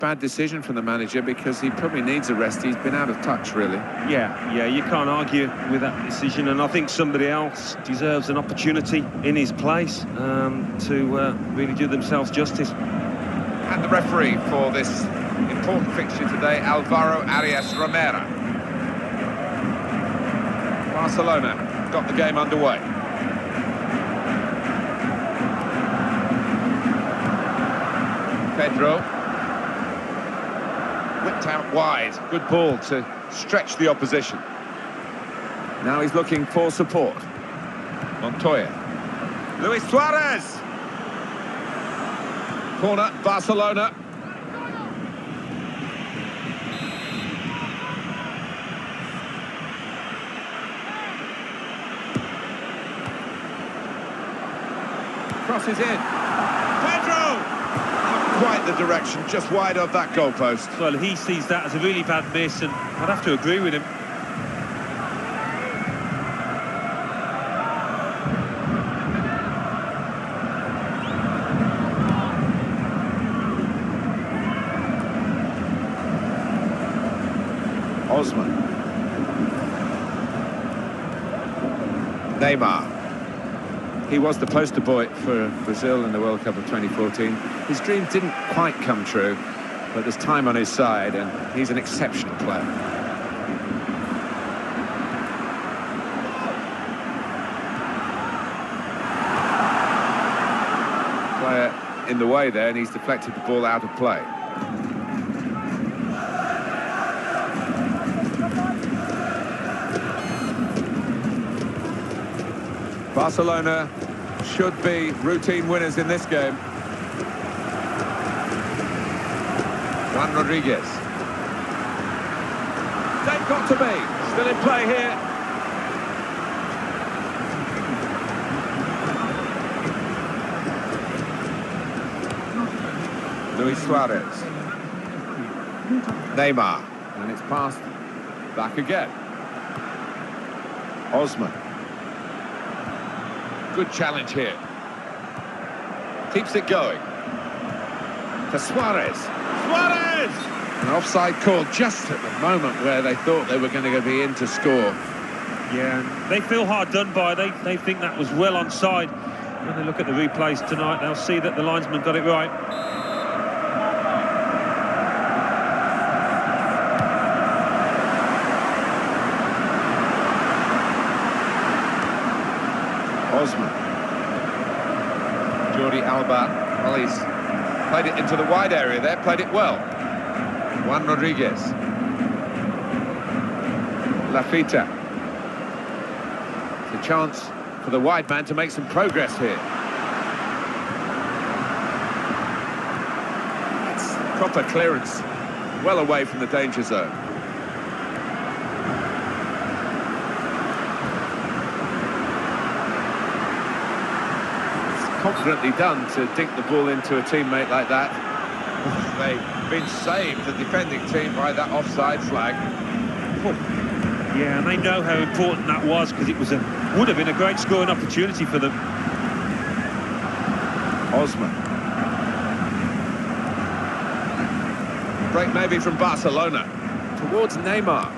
Bad decision from the manager because he probably needs a rest. He's been out of touch, really. Yeah, you can't argue with that decision, and I think somebody else deserves an opportunity in his place to really do themselves justice. And the referee for this important fixture today, Alvaro Arias Romero. Barcelona got the game underway. Pedro. Whipped out wide. Good ball to stretch the opposition. Now he's looking for support. Montoya. Luis Suarez. Corner, Barcelona. Crosses in. Pedro! Not quite the direction, just wide of that goalpost. Well, he sees that as a really bad miss, and I'd have to agree with him. Osman. Neymar. He was the poster boy for Brazil in the World Cup of 2014. His dreams didn't quite come true, but there's time on his side, and he's an exceptional player. Player in the way there, and he's deflected the ball out of play. Barcelona should be routine winners in this game. Juan Rodriguez. They've got to be. Still in play here. Luis Suarez. Neymar. And it's passed back again. Osman. Good challenge here. Keeps it going. To Suarez. Suarez! An offside call just at the moment where they thought they were going to be in to score. Yeah, they feel hard done by. They think that was well onside. When they look at the replays tonight, they'll see that the linesman got it right. Osman. Jordi Alba, well, he's played it into the wide area there, played it well. Juan Rodriguez. Lafita. It's a chance for the wide man to make some progress here. It's proper clearance, well away from the danger zone. Confidently done to dink the ball into a teammate like that. They've been saved, the defending team, by that offside flag. Yeah, and they know how important that was, because it would have been a great scoring opportunity for them. Osman. Break maybe from Barcelona towards Neymar.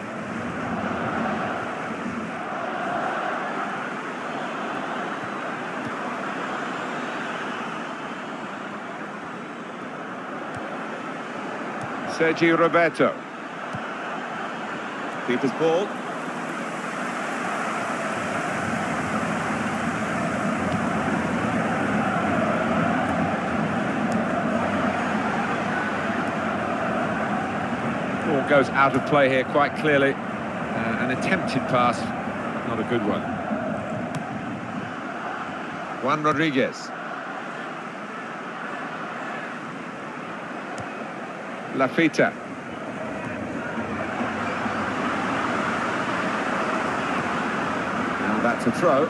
Sergio Roberto. Keeper's ball. Ball goes out of play here quite clearly. An attempted pass, not a good one. Juan Rodriguez. Lafita. Now that's a throw.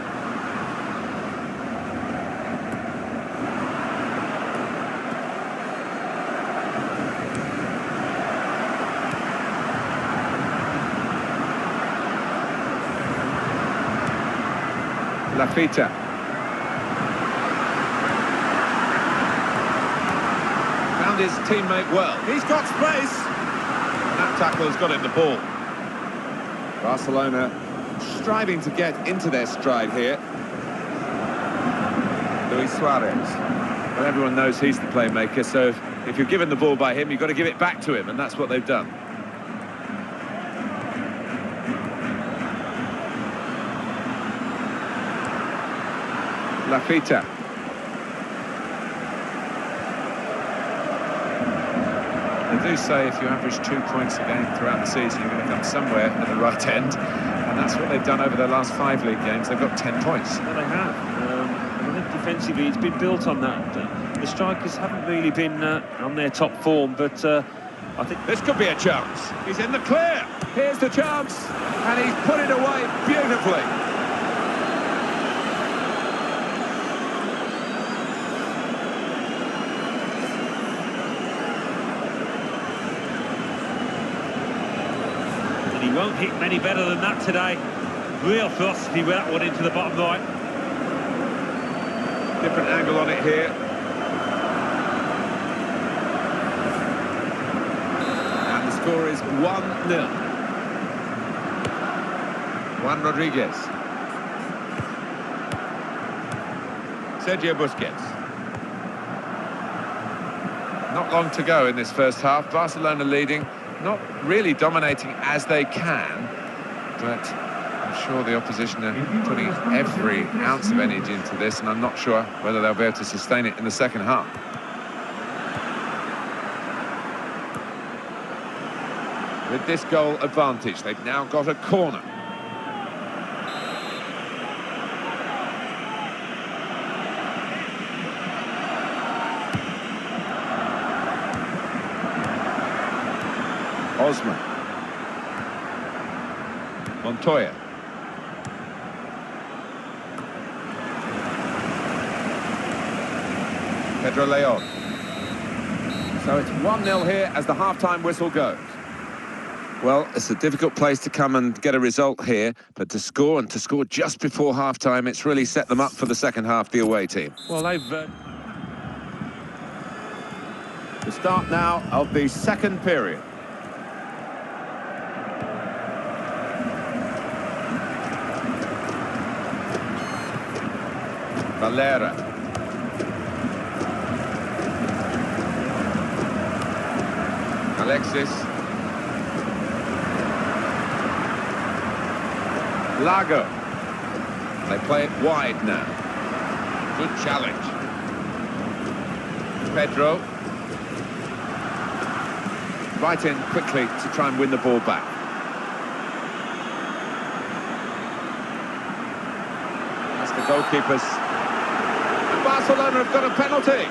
Lafita. his teammate well. He's got space. And that tackle has got him the ball. Barcelona striving to get into their stride here. Luis Suarez. Well, everyone knows he's the playmaker, so if you're given the ball by him, you've got to give it back to him, and that's what they've done. Lafita. They do say if you average 2 points a game throughout the season, you're going to come somewhere at the right end, and that's what they've done over their last 5 league games. They've got 10 points. Well, they have. I think defensively it's been built on that. The strikers haven't really been on their top form, but I think this could be a chance. He's in the clear. Here's the chance, and he's put it away beautifully. And he won't hit many better than that today. Real philosophy with that one into the bottom right. Different angle on it here. And the score is 1-0. Juan Rodriguez. Sergio Busquets. Not long to go in this first half. Barcelona leading, not really dominating as they can, but I'm sure the opposition are putting every ounce of energy into this, and I'm not sure whether they'll be able to sustain it in the second half. With this goal advantage, they've now got a corner. Osman. Montoya. Pedro Leon. So it's 1-0 here as the half-time whistle goes. Well, it's a difficult place to come and get a result here, but to score just before half-time, it's really set them up for the second half, the away team. Well, they've... The start now of the second period. Valera. Alexis. Lago. They play it wide now. Good challenge. Pedro. Right in quickly to try and win the ball back. That's the goalkeepers. Barcelona have got a penalty.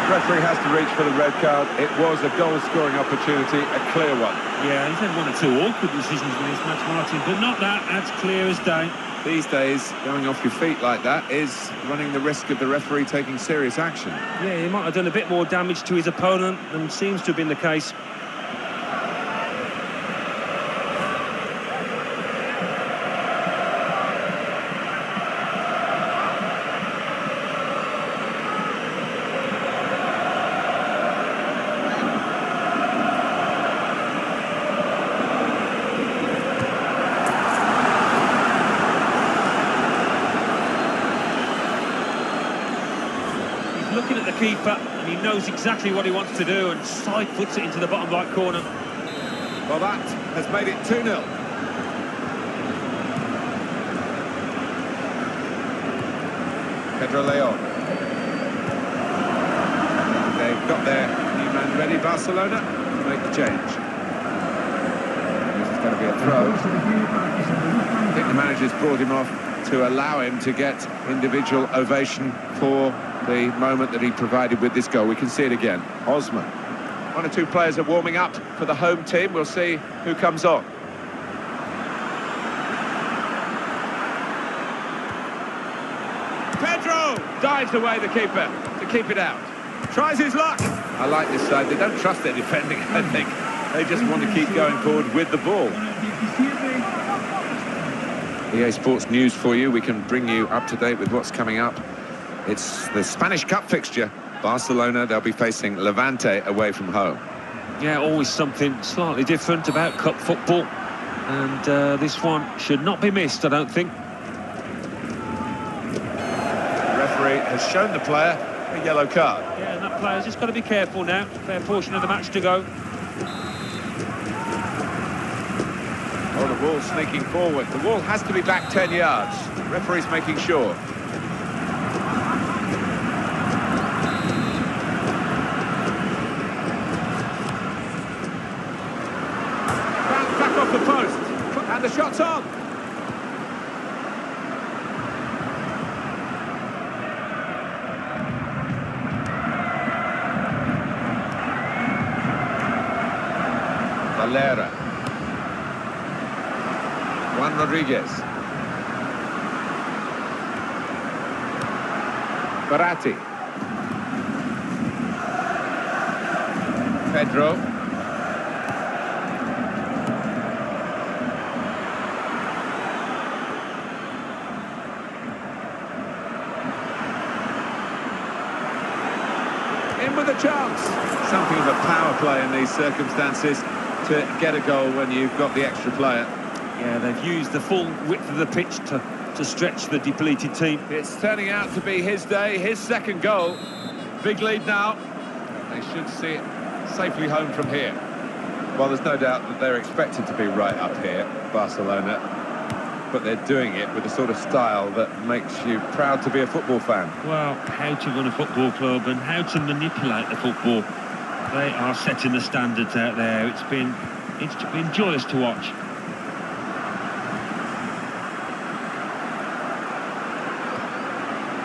The referee has to reach for the red card. It was a goal-scoring opportunity, a clear one. Yeah, he's had 1 or 2 awkward decisions in this match, Martin, but not that. That's clear as day. These days, going off your feet like that is running the risk of the referee taking serious action. Yeah, he might have done a bit more damage to his opponent than seems to have been the case. Looking at the keeper, and he knows exactly what he wants to do, and side puts it into the bottom right corner. Well, that has made it 2-0. Pedro Leon. They've got their new man ready, Barcelona, to make the change. This is going to be a throw. I think the manager's brought him off to allow him to get individual ovation for the moment that he provided with this goal. We can see it again. Osman. 1 or 2 players are warming up for the home team. We'll see who comes on. Pedro dives away the keeper to keep it out. Tries his luck. I like this side. They don't trust their defending, I think. They just want to keep going forward with the ball. EA Sports News for you. We can bring you up to date with what's coming up. It's the Spanish Cup fixture Barcelona, they'll be facing Levante away from home. Yeah, always something slightly different about cup football. And this one should not be missed, I don't think. The referee has shown the player a yellow card. Yeah, and that player's just got to be careful now. Fair portion of the match to go. Oh, the ball sneaking forward. The ball has to be back 10 yards. The referee's making sure. Back off the post. And the shot's on. Valera. Juan Rodriguez. Baratti. Pedro. In with a chance. Something of a power play in these circumstances to get a goal when you've got the extra player. Yeah, they've used the full width of the pitch to stretch the depleted team. It's turning out to be his day, his second goal. Big lead now. They should see it safely home from here. Well, there's no doubt that they're expected to be right up here, Barcelona, but they're doing it with a sort of style that makes you proud to be a football fan. Well, how to run a football club and how to manipulate the football. They are setting the standards out there. It's been joyous to watch.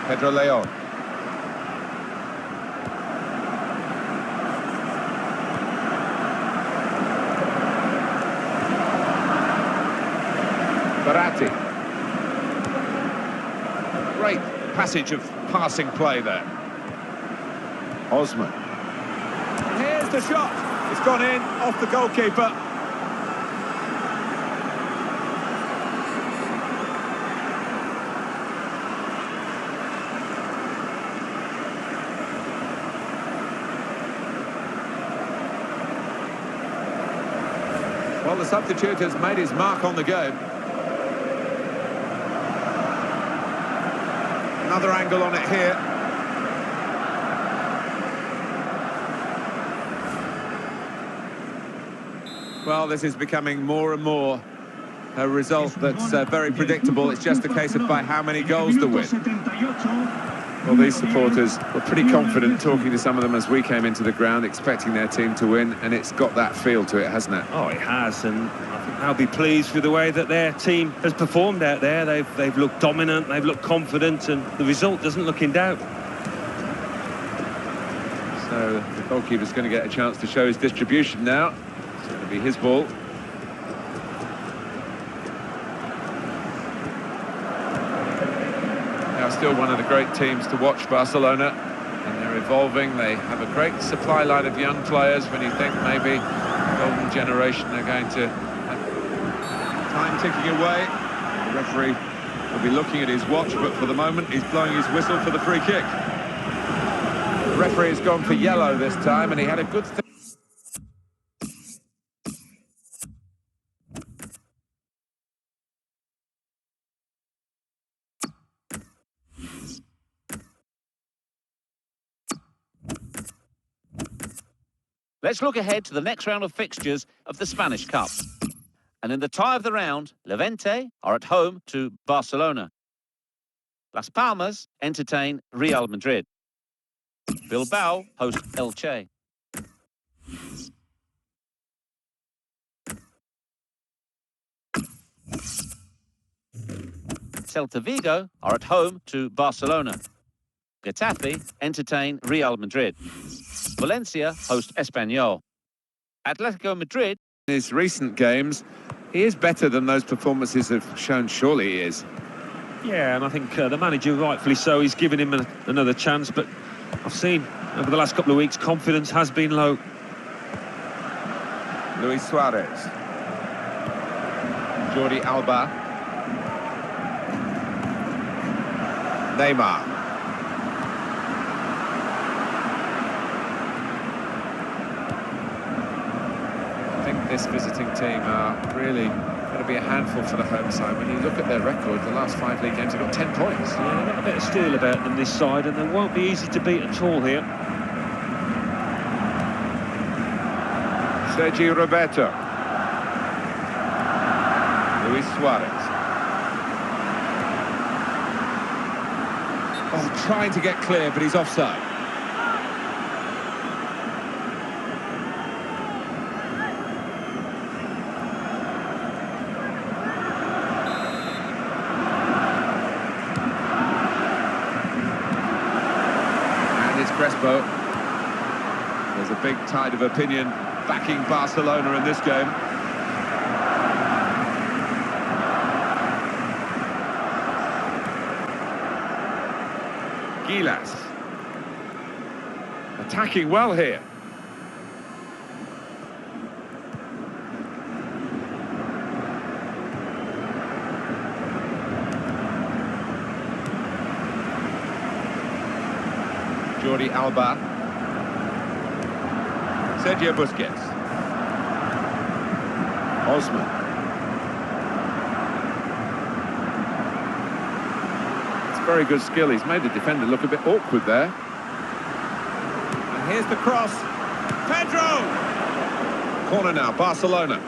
Pedro Leon. Baratti. Great passage of passing play there. Osman. Here's the shot. It's gone in, off the goalkeeper. Well, the substitute has made his mark on the game. Another angle on it here. Well, this is becoming more and more a result that's very predictable. It's just a case of by how many goals to win. Well, these supporters were pretty confident, talking to some of them as we came into the ground, expecting their team to win, and it's got that feel to it, hasn't it? Oh, it has, and I think they'll be pleased with the way that their team has performed out there. They've looked dominant, they've looked confident, and the result doesn't look in doubt. So the goalkeeper's going to get a chance to show his distribution now. It's going to be his ball. Still one of the great teams to watch, Barcelona, and they're evolving. They have a great supply line of young players. When you think maybe the golden generation are going to have time ticking away, the referee will be looking at his watch, but for the moment he's blowing his whistle for the free kick. The referee has gone for yellow this time, and he had a good thing. Let's look ahead to the next round of fixtures of the Spanish Cup. And in the tie of the round, Levante are at home to Barcelona. Las Palmas entertain Real Madrid. Bilbao host Elche. Celta Vigo are at home to Barcelona. Getafe entertain Real Madrid. Valencia host Espanyol. Atletico Madrid. In his recent games, he is better than those performances have shown, surely he is. Yeah, and I think the manager, rightfully so, he's given him another chance, but I've seen over the last couple of weeks, confidence has been low. Luis Suarez. Jordi Alba. this visiting team are really going to be a handful for the home side. When you look at their record, the last 5 league games, they've got 10 points. Yeah, they've got a bit of steel about them this side, and they won't be easy to beat at all here. Sergio Roberto. Luis Suarez. Oh, trying to get clear, but he's offside. And it's Crespo. There's a big tide of opinion backing Barcelona in this game. Gilas. Attacking well here. Jordi Alba. Sergio Busquets. Osman. It's very good skill. He's made the defender look a bit awkward there. And here's the cross. Pedro! Corner now, Barcelona.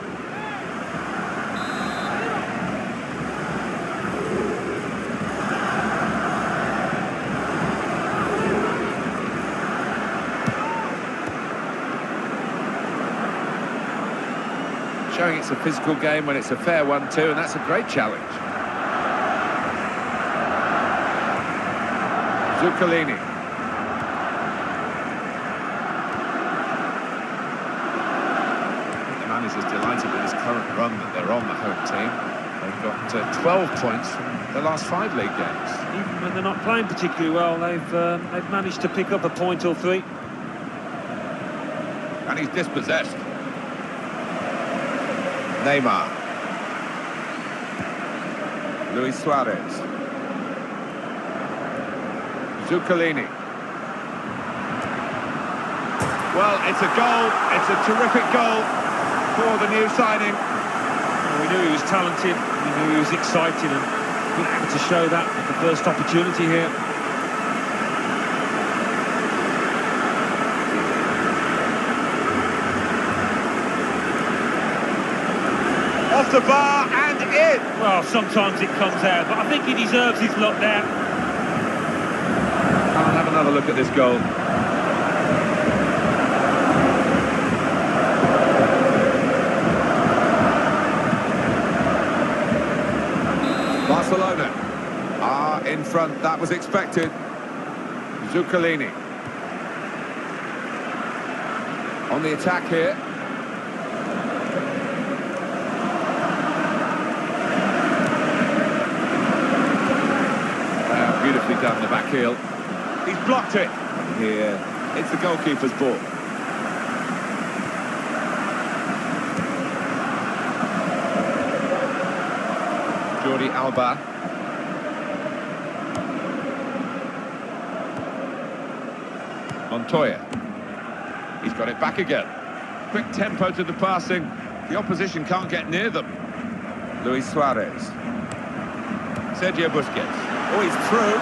Showing it's a physical game when it's a fair one too, and that's a great challenge. Zuccolini. The manager's delighted with this current run that they're on, the home team. They've got 12 points from the last 5 league games. Even when they're not playing particularly well, they've managed to pick up a point or 3. And he's dispossessed. Neymar. Luis Suarez. Zuccolini. Well, it's a goal. It's a terrific goal for the new signing. Well, we knew he was talented. We knew he was exciting, and been able to show that at the first opportunity here. Off the bar and in. Well, sometimes it comes out, but I think he deserves his luck there. I'll have another look at this goal. Barcelona are in front. That was expected. Zuccolini on the attack here. Beautifully done, the back heel. He's blocked it. Here, it's the goalkeeper's ball. Jordi Alba. Montoya. He's got it back again. Quick tempo to the passing. The opposition can't get near them. Luis Suarez. Sergio Busquets. Oh, he's through.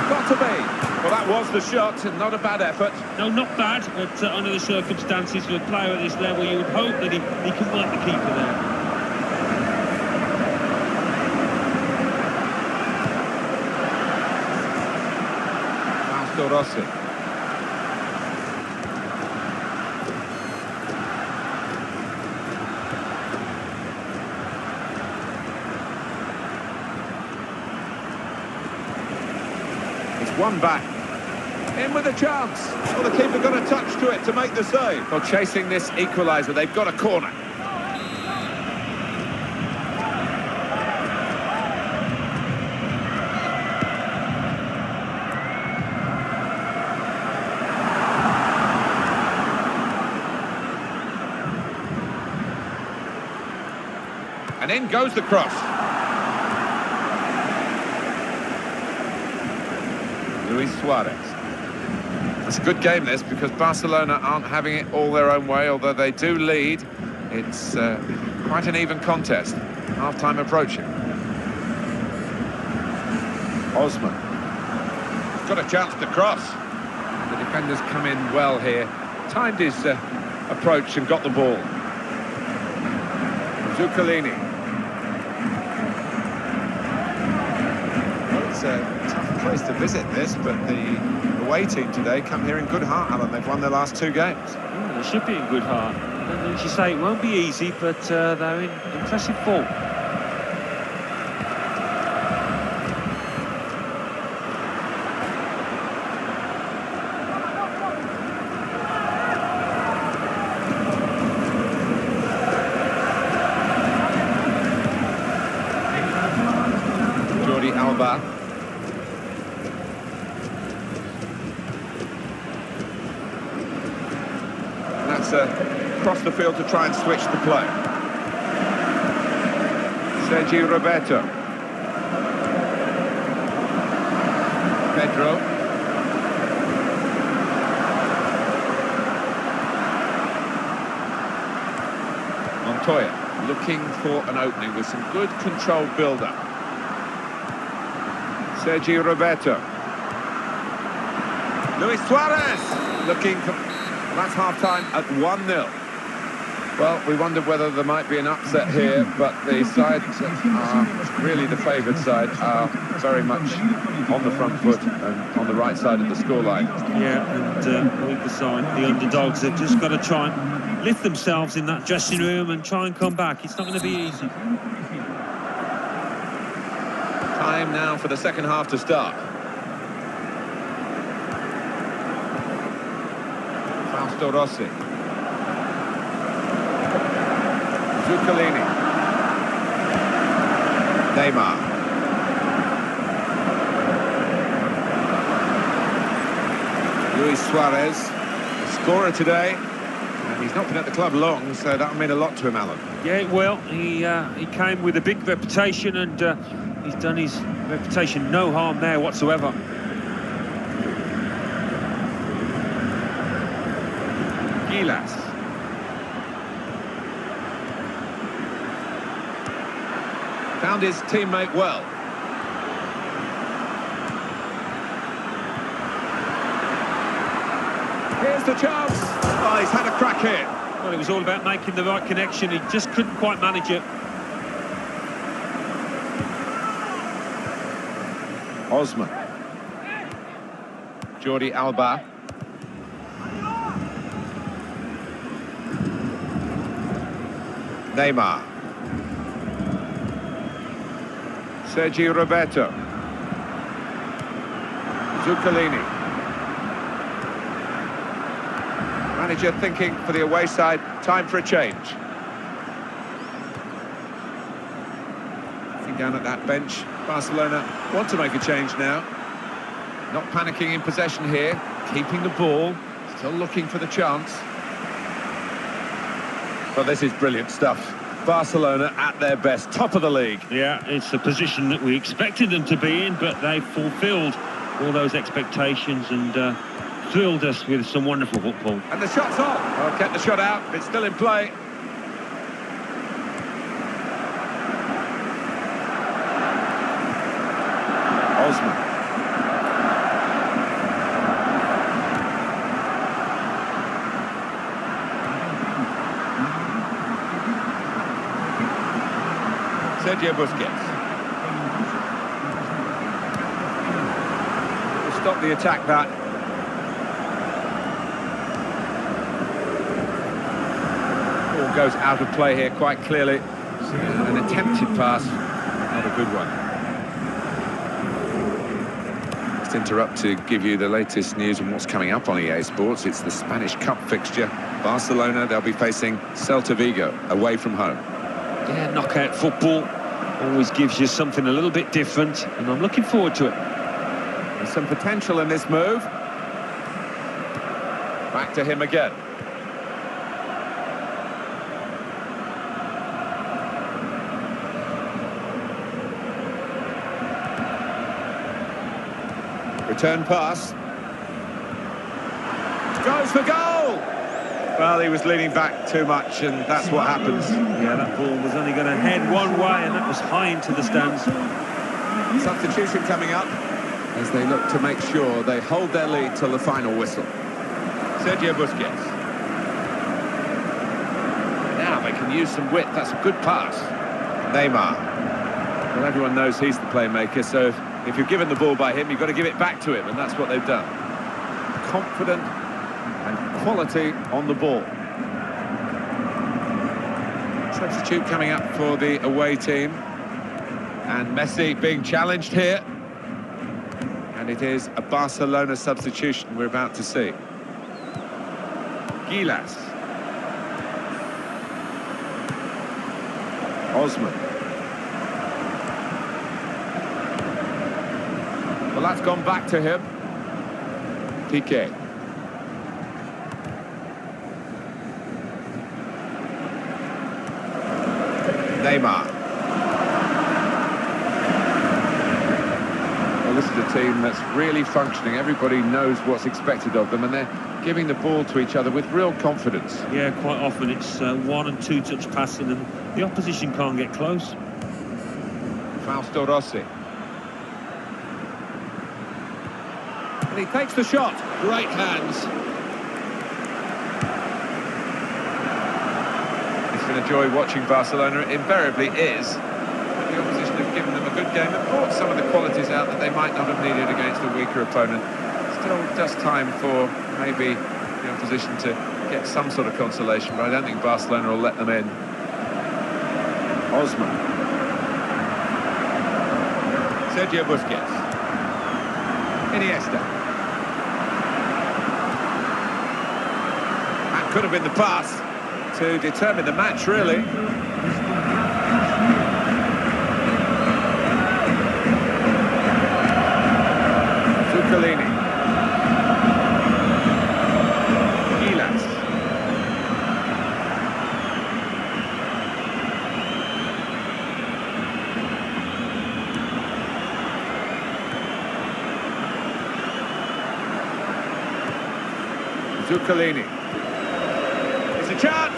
Got to be. Well, that was the shot, and not a bad effort. No, not bad, but under the circumstances for a player at this level, you would hope that he can work the keeper there. Fausto Rossi. One back. In with a chance. Well, the keeper got a touch to it to make the save. Well, chasing this equaliser, they've got a corner. And in goes the cross. Luis Suarez. That's a good game, this, because Barcelona aren't having it all their own way, although they do lead. It's quite an even contest. Half-time approaching. Osman. Got a chance to cross. The defenders come in well here. Timed his approach and got the ball. Zuccolini. Well, it's a tough place to visit this, but the away team today come here in good heart, Alan. They've won their last 2 games. They should be in good heart. And as you say, it won't be easy, but they're in impressive form. Alba. That's across the field to try and switch the play. Sergi Roberto. Pedro. Montoya looking for an opening with some good controlled build-up. Sergi Roberto. Luis Suarez looking for... That's half-time at 1-0. Well, we wondered whether there might be an upset here, but the sides really the favoured side are very much on the front foot and on the right side of the scoreline. Yeah, and with the side, the underdogs have just got to try and lift themselves in that dressing room and try and come back. It's not going to be easy. Time now for the second half to start. Fausto Rossi. Zuccolini. Neymar. Luis Suarez, scorer today. And he's not been at the club long, so that'll mean a lot to him, Alan. Yeah, it will. He came with a big reputation, and he's done his reputation no harm there whatsoever. Gilas. Found his teammate well. Here's the chance. Oh, he's had a crack here. Well, it was all about making the right connection. He just couldn't quite manage it. Osman. Jordi Alba. Neymar. Sergi Roberto. Zuccolini. Manager thinking for the away side, time for a change. Looking down at that bench, Barcelona want to make a change now. Not panicking in possession here, keeping the ball, still looking for the chance. Well, this is brilliant stuff. Barcelona at their best, top of the league. Yeah, it's the position that we expected them to be in, but they've fulfilled all those expectations and thrilled us with some wonderful football. And the shot's on. Well, kept the shot out, it's still in play. Osman. Sergio Busquets. We'll stop the attack, that. Ball goes out of play here quite clearly. An attempted pass, not a good one. Let's interrupt to give you the latest news on what's coming up on EA Sports. It's the Spanish Cup fixture. Barcelona, they'll be facing Celta Vigo away from home. Yeah, knockout football always gives you something a little bit different, and I'm looking forward to it. There's some potential in this move. Back to him again. Return pass. Goes for goal! Well, he was leaning back too much, and that's what happens. Yeah, that ball was only going to head one way, and that was high into the stands. Substitution coming up as they look to make sure they hold their lead till the final whistle. Sergio Busquets. Now they can use some width. That's a good pass. Neymar. Well, everyone knows he's the playmaker, so if you're given the ball by him, you've got to give it back to him, and that's what they've done. Confident and quality on the ball. Substitute coming up for the away team. And Messi being challenged here. And it is a Barcelona substitution we're about to see. Gilas. Osman. Well, that's gone back to him. Piqué. Neymar. Well, this is a team that's really functioning. Everybody knows what's expected of them, and they're giving the ball to each other with real confidence. Yeah, quite often it's 1 and 2 touch passing, and the opposition can't get close. Fausto Rossi. And he takes the shot. Great hands. It's been a joy watching Barcelona. It invariably is. But the opposition have given them a good game and brought some of the qualities out that they might not have needed against a weaker opponent. Still just time for maybe the opposition to get some sort of consolation, but I don't think Barcelona will let them in. Osman. Sergio Busquets. Iniesta. That could have been the pass to determine the match, really. Zuccolini. Gilas. Zuccolini. It's a chance!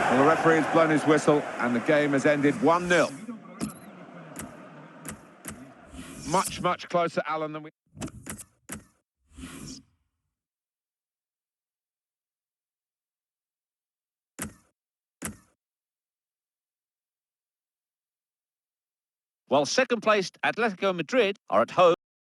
Well, the referee has blown his whistle and the game has ended 1-0. Much, much closer, Alan, than we... While second-placed Atletico Madrid are at home